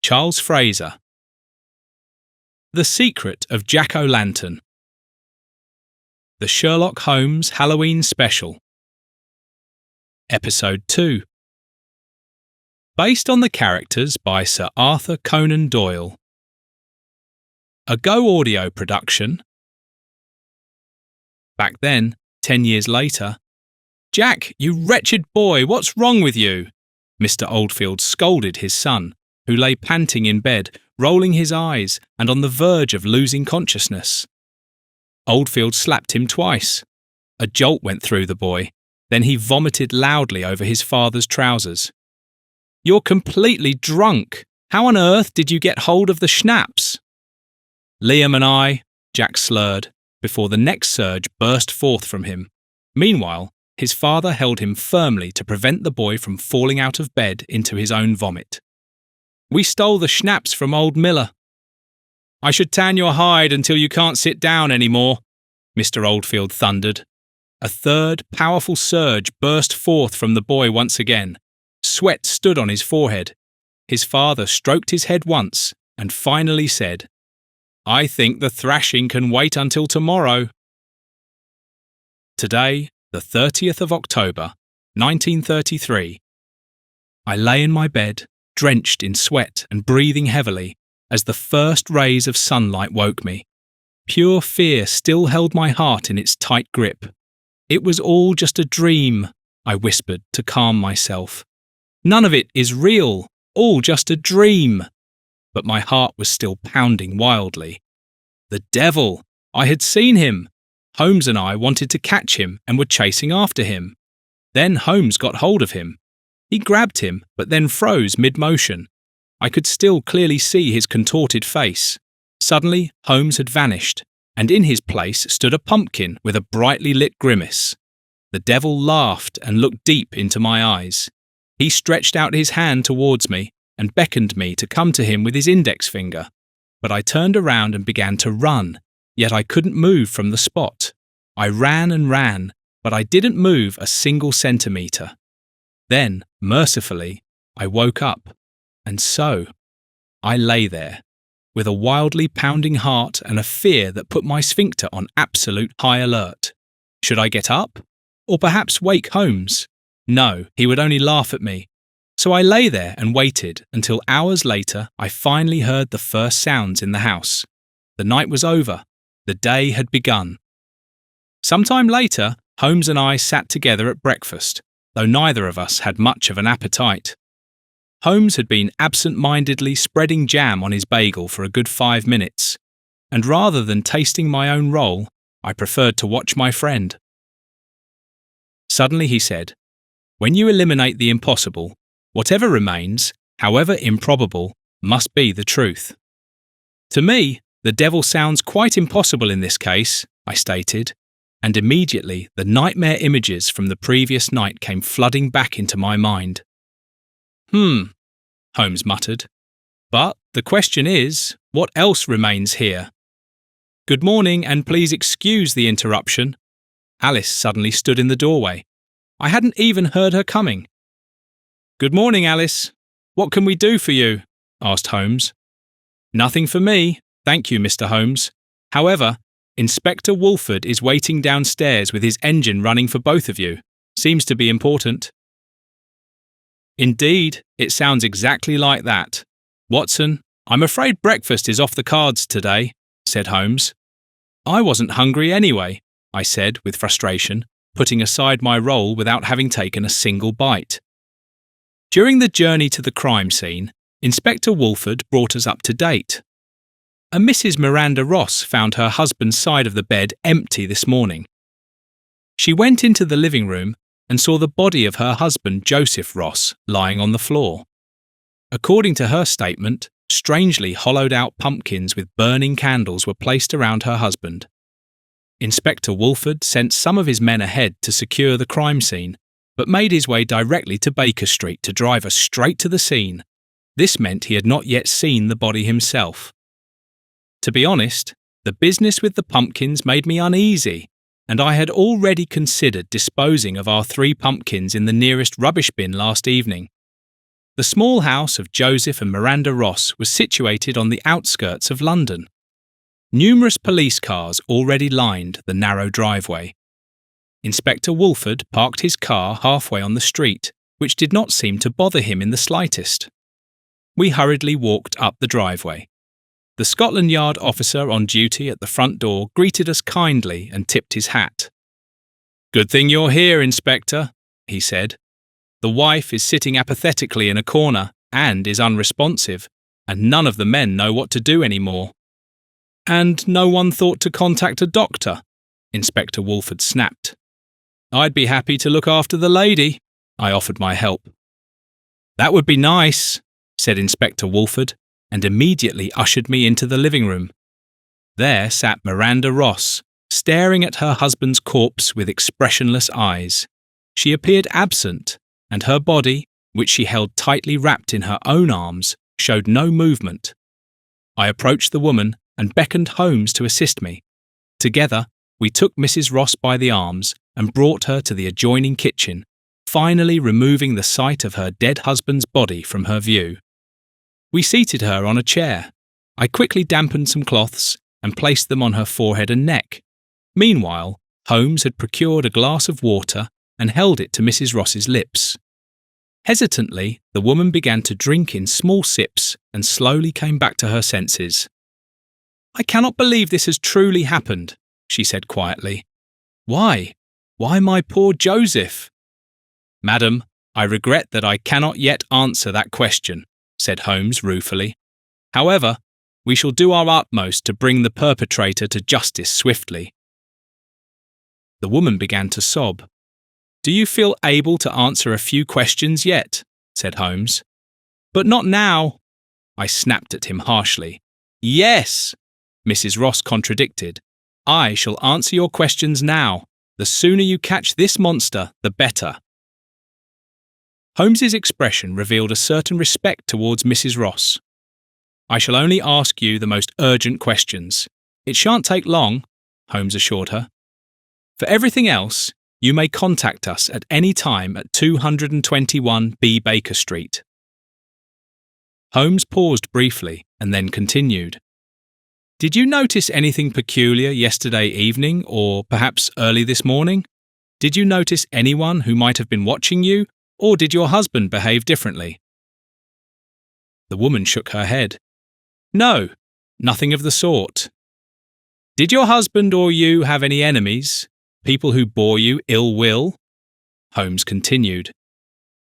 Charles Fraser. The Secret of Jack-o'-lantern. The Sherlock Holmes Halloween Special. Episode 2. Based on the characters by Sir Arthur Conan Doyle. A Go audio production. Back then, 10 years later, "Jack, you wretched boy, what's wrong with you?" Mr. Oldfield scolded his son, who lay panting in bed, rolling his eyes and on the verge of losing consciousness. Oldfield slapped him twice. A jolt went through the boy, then he vomited loudly over his father's trousers. "You're completely drunk. How on earth did you get hold of the schnapps?" "Liam and I," Jack slurred, before the next surge burst forth from him. Meanwhile, his father held him firmly to prevent the boy from falling out of bed into his own vomit. "We stole the schnapps from old Miller." "I should tan your hide until you can't sit down any more," Mr. Oldfield thundered. A third, powerful surge burst forth from the boy once again. Sweat stood on his forehead. His father stroked his head once and finally said, "I think the thrashing can wait until tomorrow." Today, the 30th of October, 1933. I lay in my bed, drenched in sweat and breathing heavily, as the first rays of sunlight woke me. Pure fear still held my heart in its tight grip. "It was all just a dream," I whispered to calm myself. "None of it is real, all just a dream." But my heart was still pounding wildly. The devil! I had seen him! Holmes and I wanted to catch him and were chasing after him. Then Holmes got hold of him. He grabbed him, but then froze mid-motion. I could still clearly see his contorted face. Suddenly, Holmes had vanished, and in his place stood a pumpkin with a brightly lit grimace. The devil laughed and looked deep into my eyes. He stretched out his hand towards me and beckoned me to come to him with his index finger. But I turned around and began to run, yet I couldn't move from the spot. I ran and ran, but I didn't move a single centimetre. Then, mercifully, I woke up, and so I lay there, with a wildly pounding heart and a fear that put my sphincter on absolute high alert. Should I get up? Or perhaps wake Holmes? No, he would only laugh at me. So I lay there and waited until hours later I finally heard the first sounds in the house. The night was over. The day had begun. Sometime later, Holmes and I sat together at breakfast, though neither of us had much of an appetite. Holmes had been absent-mindedly spreading jam on his bagel for a good 5 minutes, and rather than tasting my own roll, I preferred to watch my friend. Suddenly he said, "When you eliminate the impossible, whatever remains, however improbable, must be the truth." "To me, the devil sounds quite impossible in this case," I stated, and immediately the nightmare images from the previous night came flooding back into my mind. Holmes muttered. "But the question is, what else remains here?" "Good morning, and please excuse the interruption." Alice suddenly stood in the doorway. I hadn't even heard her coming. "Good morning, Alice. What can we do for you?" asked Holmes. "Nothing for me, thank you, Mr. Holmes. However, Inspector Wolford is waiting downstairs with his engine running for both of you. Seems to be important." "Indeed, it sounds exactly like that. Watson, I'm afraid breakfast is off the cards today," said Holmes. "I wasn't hungry anyway," I said with frustration, putting aside my roll without having taken a single bite. During the journey to the crime scene, Inspector Wolford brought us up to date. A Mrs. Miranda Ross found her husband's side of the bed empty this morning. She went into the living room and saw the body of her husband, Joseph Ross, lying on the floor. According to her statement, strangely hollowed-out pumpkins with burning candles were placed around her husband. Inspector Wolford sent some of his men ahead to secure the crime scene, but made his way directly to Baker Street to drive us straight to the scene. This meant he had not yet seen the body himself. To be honest, the business with the pumpkins made me uneasy, and I had already considered disposing of our 3 pumpkins in the nearest rubbish bin last evening. The small house of Joseph and Miranda Ross was situated on the outskirts of London. Numerous police cars already lined the narrow driveway. Inspector Woolford parked his car halfway on the street, which did not seem to bother him in the slightest. We hurriedly walked up the driveway. The Scotland Yard officer on duty at the front door greeted us kindly and tipped his hat. "Good thing you're here, Inspector," he said. "The wife is sitting apathetically in a corner and is unresponsive, and none of the men know what to do anymore." "And no one thought to contact a doctor?" Inspector Woolford snapped. "I'd be happy to look after the lady," I offered my help. "That would be nice," said Inspector Woolford, and immediately ushered me into the living room. There sat Miranda Ross, staring at her husband's corpse with expressionless eyes. She appeared absent, and her body, which she held tightly wrapped in her own arms, showed no movement. I approached the woman and beckoned Holmes to assist me. Together, we took Mrs. Ross by the arms and brought her to the adjoining kitchen, finally removing the sight of her dead husband's body from her view. We seated her on a chair. I quickly dampened some cloths and placed them on her forehead and neck. Meanwhile, Holmes had procured a glass of water and held it to Mrs. Ross's lips. Hesitantly, the woman began to drink in small sips and slowly came back to her senses. "I cannot believe this has truly happened," she said quietly. "Why? Why my poor Joseph?" "Madam, I regret that I cannot yet answer that question," said Holmes ruefully. "However, we shall do our utmost to bring the perpetrator to justice swiftly." The woman began to sob. "Do you feel able to answer a few questions yet?" said Holmes. "But not now," I snapped at him harshly. "Yes," Mrs. Ross contradicted. "I shall answer your questions now. The sooner you catch this monster, the better." Holmes's expression revealed a certain respect towards Mrs. Ross. "I shall only ask you the most urgent questions. It shan't take long," Holmes assured her. "For everything else, you may contact us at any time at 221 B. Baker Street." Holmes paused briefly and then continued. "Did you notice anything peculiar yesterday evening or perhaps early this morning? Did you notice anyone who might have been watching you, or did your husband behave differently?" The woman shook her head. "No, nothing of the sort." "Did your husband or you have any enemies, people who bore you ill will?" Holmes continued.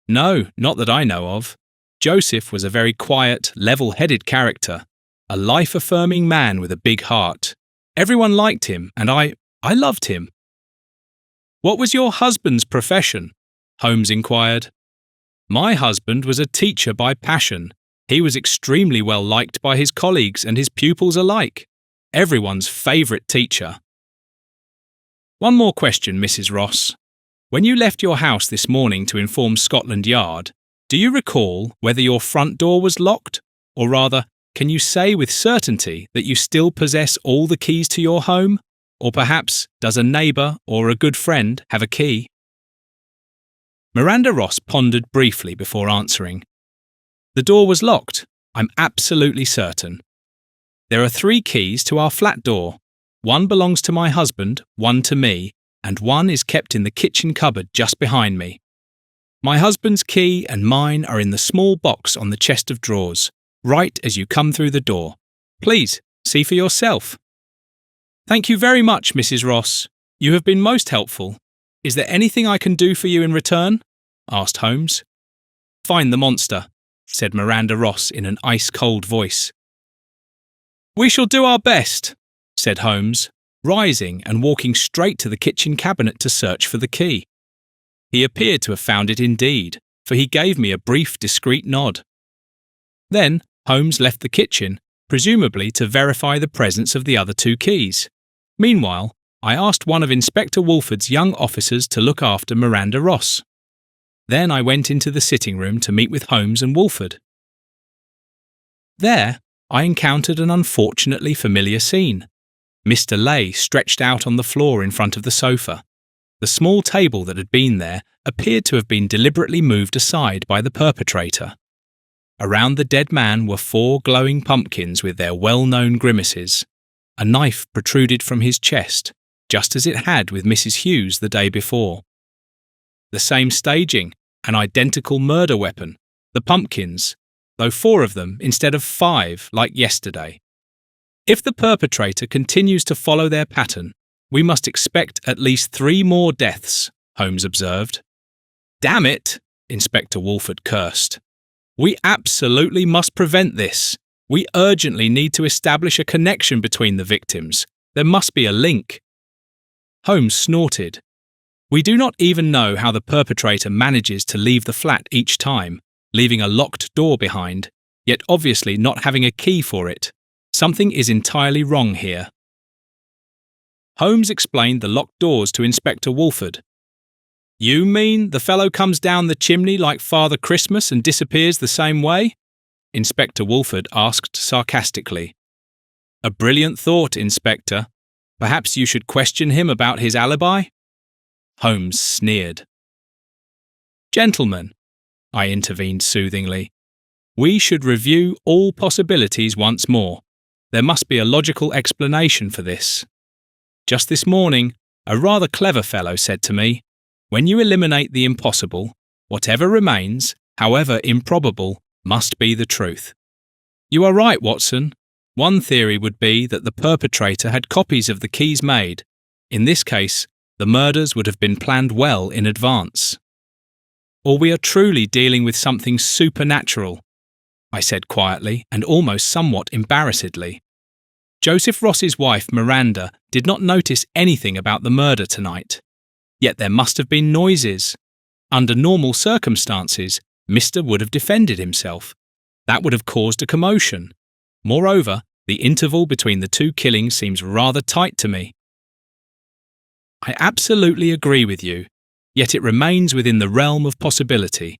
"No, not that I know of. Joseph was a very quiet, level-headed character, a life-affirming man with a big heart. Everyone liked him, and I loved him." "What was your husband's profession?" Holmes inquired. "My husband was a teacher by passion. He was extremely well liked by his colleagues and his pupils alike. Everyone's favourite teacher." "One more question, Mrs. Ross. When you left your house this morning to inform Scotland Yard, do you recall whether your front door was locked? Or rather, can you say with certainty that you still possess all the keys to your home? Or perhaps, does a neighbour or a good friend have a key?" Miranda Ross pondered briefly before answering. "The door was locked, I'm absolutely certain. There are 3 keys to our flat door. One belongs to my husband, one to me, and one is kept in the kitchen cupboard just behind me. My husband's key and mine are in the small box on the chest of drawers, right as you come through the door. Please, see for yourself." "Thank you very much, Mrs. Ross. You have been most helpful. Is there anything I can do for you in return?" asked Holmes. "Find the monster," said Miranda Ross in an ice-cold voice. "We shall do our best," said Holmes, rising and walking straight to the kitchen cabinet to search for the key. He appeared to have found it indeed, for he gave me a brief, discreet nod. Then Holmes left the kitchen, presumably to verify the presence of the other 2 keys. Meanwhile, I asked one of Inspector Woolford's young officers to look after Miranda Ross. Then I went into the sitting room to meet with Holmes and Woolford. There, I encountered an unfortunately familiar scene. Mr. Lay stretched out on the floor in front of the sofa. The small table that had been there appeared to have been deliberately moved aside by the perpetrator. Around the dead man were 4 glowing pumpkins with their well-known grimaces. A knife protruded from his chest, just as it had with Mrs Hughes the day before. The same staging, an identical murder weapon, the pumpkins, though 4 of them instead of 5 like yesterday. If the perpetrator continues to follow their pattern, we must expect at least 3 more deaths, Holmes observed. Damn it, Inspector Walford cursed. We absolutely must prevent this. We urgently need to establish a connection between the victims. There must be a link. Holmes snorted. We do not even know how the perpetrator manages to leave the flat each time, leaving a locked door behind, yet obviously not having a key for it. Something is entirely wrong here. Holmes explained the locked doors to Inspector Walford. You mean the fellow comes down the chimney like Father Christmas and disappears the same way? Inspector Walford asked sarcastically. A brilliant thought, Inspector. Perhaps you should question him about his alibi? Holmes sneered. Gentlemen, I intervened soothingly, we should review all possibilities once more. There must be a logical explanation for this. Just this morning, a rather clever fellow said to me, when you eliminate the impossible, whatever remains, however improbable, must be the truth. You are right, Watson. One theory would be that the perpetrator had copies of the keys made. In this case, the murders would have been planned well in advance. Or we are truly dealing with something supernatural, I said quietly and almost somewhat embarrassedly. Joseph Ross's wife, Miranda, did not notice anything about the murder tonight. Yet there must have been noises. Under normal circumstances, Mr. would have defended himself. That would have caused a commotion. Moreover, the interval between the 2 killings seems rather tight to me. I absolutely agree with you, yet it remains within the realm of possibility.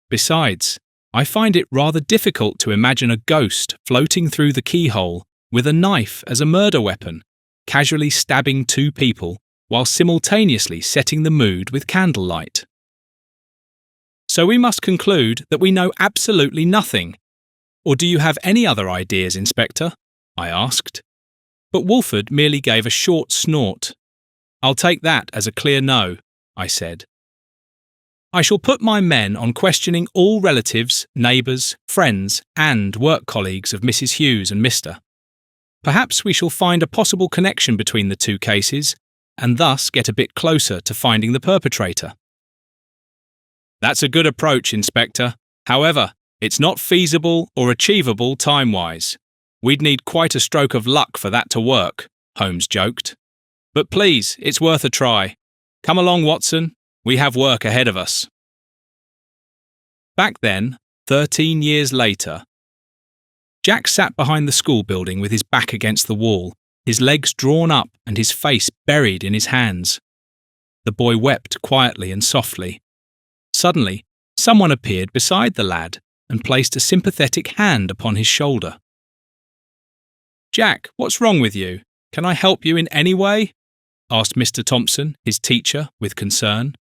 Besides, I find it rather difficult to imagine a ghost floating through the keyhole with a knife as a murder weapon, casually stabbing 2 people while simultaneously setting the mood with candlelight. So we must conclude that we know absolutely nothing. Or do you have any other ideas, Inspector? I asked. But Walford merely gave a short snort. I'll take that as a clear no, I said. I shall put my men on questioning all relatives, neighbours, friends, and work colleagues of Mrs Hughes and Mr. Perhaps we shall find a possible connection between the 2 cases, and thus get a bit closer to finding the perpetrator. That's a good approach, Inspector. However, it's not feasible or achievable time-wise. We'd need quite a stroke of luck for that to work, Holmes joked. But please, it's worth a try. Come along, Watson. We have work ahead of us. Back then, 13 years later, Jack sat behind the school building with his back against the wall, his legs drawn up and his face buried in his hands. The boy wept quietly and softly. Suddenly, someone appeared beside the lad and placed a sympathetic hand upon his shoulder. Jack, what's wrong with you? Can I help you in any way? Asked Mr. Thompson, his teacher, with concern.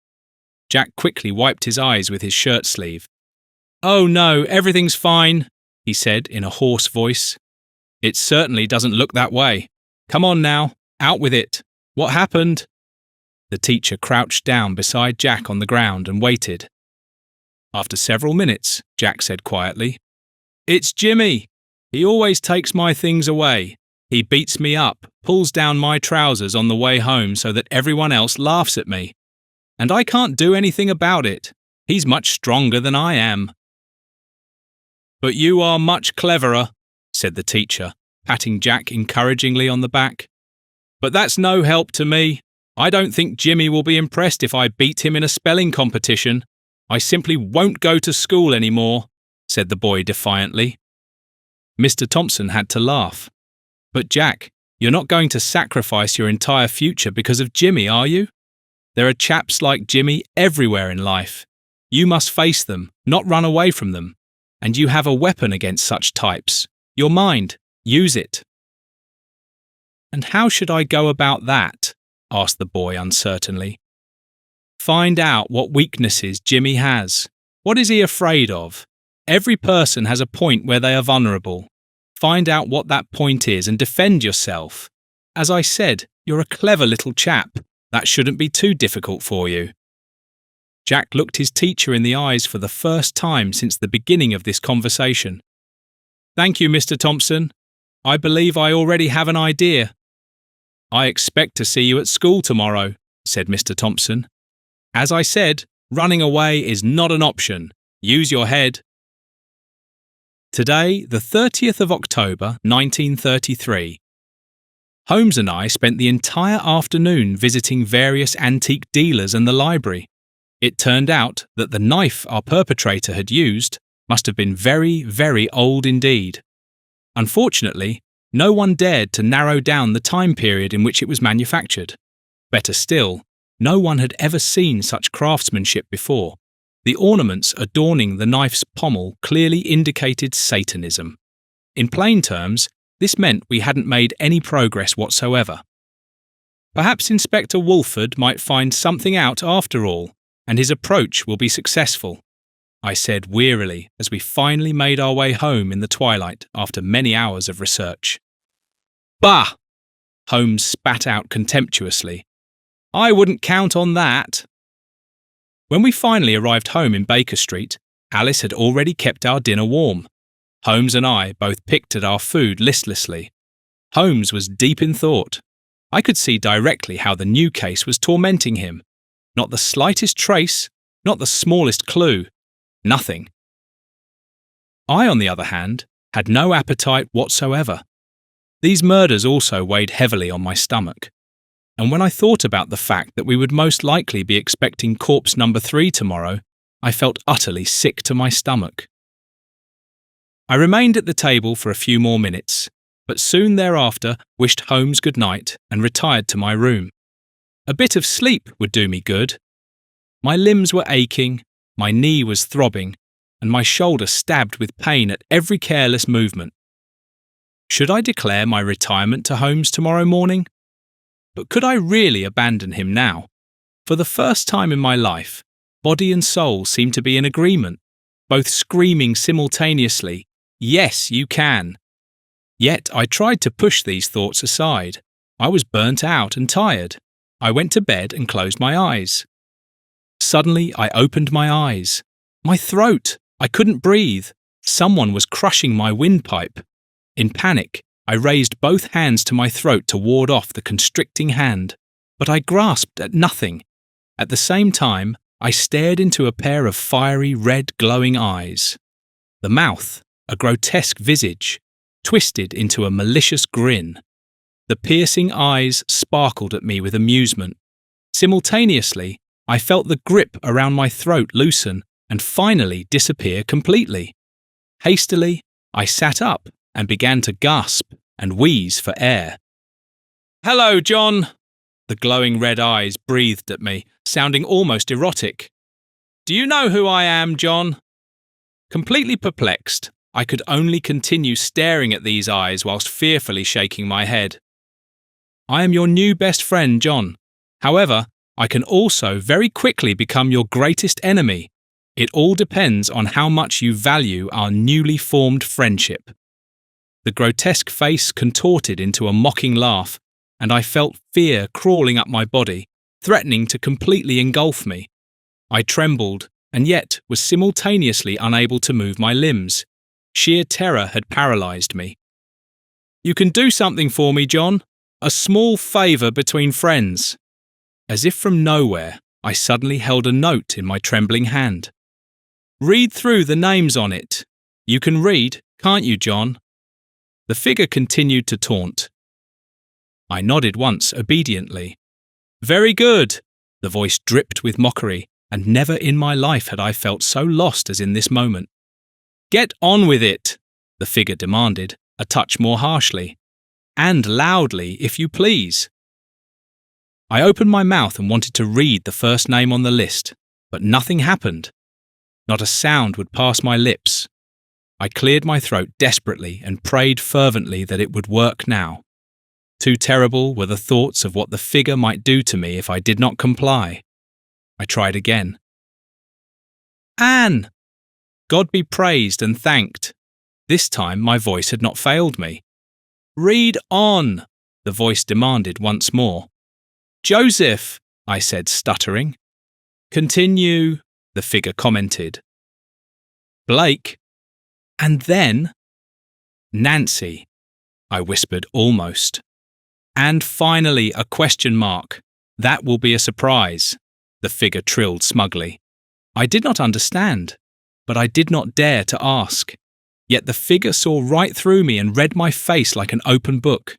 Jack quickly wiped his eyes with his shirt sleeve. Oh no, everything's fine, he said in a hoarse voice. It certainly doesn't look that way. Come on now, out with it. What happened? The teacher crouched down beside Jack on the ground and waited. After several minutes, Jack said quietly, It's Jimmy. He always takes my things away. He beats me up, pulls down my trousers on the way home so that everyone else laughs at me. And I can't do anything about it. He's much stronger than I am. But you are much cleverer, said the teacher, patting Jack encouragingly on the back. But that's no help to me. I don't think Jimmy will be impressed if I beat him in a spelling competition. I simply won't go to school anymore, said the boy defiantly. Mr. Thompson had to laugh. But Jack, you're not going to sacrifice your entire future because of Jimmy, are you? There are chaps like Jimmy everywhere in life. You must face them, not run away from them. And you have a weapon against such types. Your mind. Use it. And how should I go about that? Asked the boy uncertainly. Find out what weaknesses Jimmy has. What is he afraid of? Every person has a point where they are vulnerable. Find out what that point is and defend yourself. As I said, you're a clever little chap. That shouldn't be too difficult for you." Jack looked his teacher in the eyes for the first time since the beginning of this conversation. "Thank you, Mr. Thompson. I believe I already have an idea." "I expect to see you at school tomorrow," said Mr. Thompson. "As I said, running away is not an option. Use your head." Today, the 30th of October, 1933. Holmes and I spent the entire afternoon visiting various antique dealers and the library. It turned out that the knife our perpetrator had used must have been very, very old indeed. Unfortunately, no one dared to narrow down the time period in which it was manufactured. Better still, no one had ever seen such craftsmanship before. The ornaments adorning the knife's pommel clearly indicated Satanism. In plain terms, this meant we hadn't made any progress whatsoever. Perhaps Inspector Wolford might find something out after all, and his approach will be successful, I said wearily as we finally made our way home in the twilight after many hours of research. "Bah!" Holmes spat out contemptuously. "I wouldn't count on that." When we finally arrived home in Baker Street, Alice had already kept our dinner warm. Holmes and I both picked at our food listlessly. Holmes was deep in thought. I could see directly how the new case was tormenting him. Not the slightest trace, not the smallest clue. Nothing. I, on the other hand, had no appetite whatsoever. These murders also weighed heavily on my stomach. And when I thought about the fact that we would most likely be expecting corpse number 3 tomorrow, I felt utterly sick to my stomach. I remained at the table for a few more minutes, but soon thereafter wished Holmes good night and retired to my room. A bit of sleep would do me good. My limbs were aching, my knee was throbbing, and my shoulder stabbed with pain at every careless movement. Should I declare my retirement to Holmes tomorrow morning? But could I really abandon him now? For the first time in my life, body and soul seemed to be in agreement, both screaming simultaneously, "Yes, you can." Yet I tried to push these thoughts aside. I was burnt out and tired. I went to bed and closed my eyes. Suddenly I opened my eyes. My throat! I couldn't breathe. Someone was crushing my windpipe. In panic, I raised both hands to my throat to ward off the constricting hand, but I grasped at nothing. At the same time, I stared into a pair of fiery red glowing eyes. The mouth, a grotesque visage, twisted into a malicious grin. The piercing eyes sparkled at me with amusement. Simultaneously, I felt the grip around my throat loosen and finally disappear completely. Hastily, I sat up and began to gasp and wheeze for air. "Hello, John," the glowing red eyes breathed at me, sounding almost erotic. "Do you know who I am, John?" Completely perplexed, I could only continue staring at these eyes whilst fearfully shaking my head. "I am your new best friend, John. However, I can also very quickly become your greatest enemy. It all depends on how much you value our newly formed friendship." The grotesque face contorted into a mocking laugh, and I felt fear crawling up my body, threatening to completely engulf me. I trembled, and yet was simultaneously unable to move my limbs. Sheer terror had paralysed me. "You can do something for me, John. A small favour between friends." As if from nowhere, I suddenly held a note in my trembling hand. "Read through the names on it. You can read, can't you, John?" The figure continued to taunt. I nodded once obediently. "Very good." The voice dripped with mockery, and never in my life had I felt so lost as in this moment. "Get on with it," the figure demanded, a touch more harshly. "And loudly, if you please." I opened my mouth and wanted to read the first name on the list, but nothing happened. Not a sound would pass my lips. I cleared my throat desperately and prayed fervently that it would work now. Too terrible were the thoughts of what the figure might do to me if I did not comply. I tried again. "Anne!" God be praised and thanked. This time my voice had not failed me. Read on, the voice demanded once more. Joseph, I said, stuttering. Continue, the figure commented. Blake. And then? Nancy, I whispered almost. And finally a question mark. That will be a surprise, the figure trilled smugly. I did not understand, but I did not dare to ask. Yet the figure saw right through me and read my face like an open book.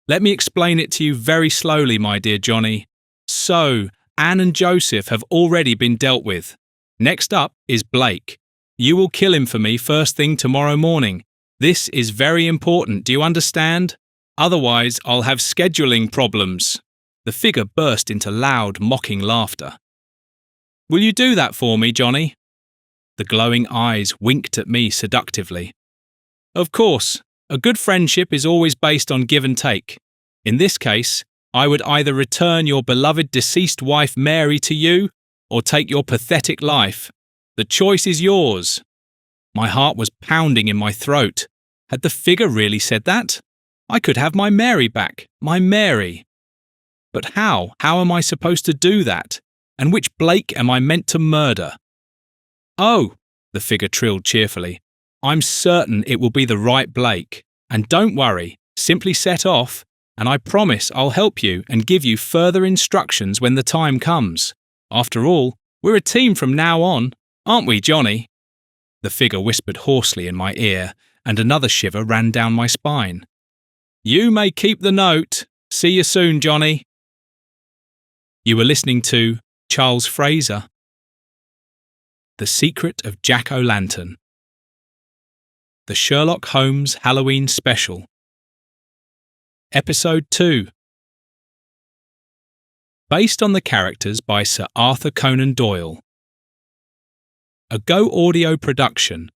Let me explain it to you very slowly, my dear Johnny. So, Anne and Joseph have already been dealt with. Next up is Blake. You will kill him for me first thing tomorrow morning. This is very important, do you understand? Otherwise, I'll have scheduling problems. The figure burst into loud, mocking laughter. Will you do that for me, Johnny? The glowing eyes winked at me seductively. Of course, a good friendship is always based on give and take. In this case, I would either return your beloved deceased wife Mary to you, or take your pathetic life. The choice is yours. My heart was pounding in my throat. Had the figure really said that? I could have my Mary back, my Mary. But how? How am I supposed to do that? And which Blake am I meant to murder? Oh, the figure trilled cheerfully. I'm certain it will be the right Blake. And don't worry, simply set off, and I promise I'll help you and give you further instructions when the time comes. After all, we're a team from now on, aren't we, Johnny? The figure whispered hoarsely in my ear, and another shiver ran down my spine. You may keep the note. See you soon, Johnny. You were listening to Charles Fraser. The Secret of Jack-o'-lantern. The Sherlock Holmes Halloween Special. Episode 2. Based on the characters by Sir Arthur Conan Doyle. A Go Audio production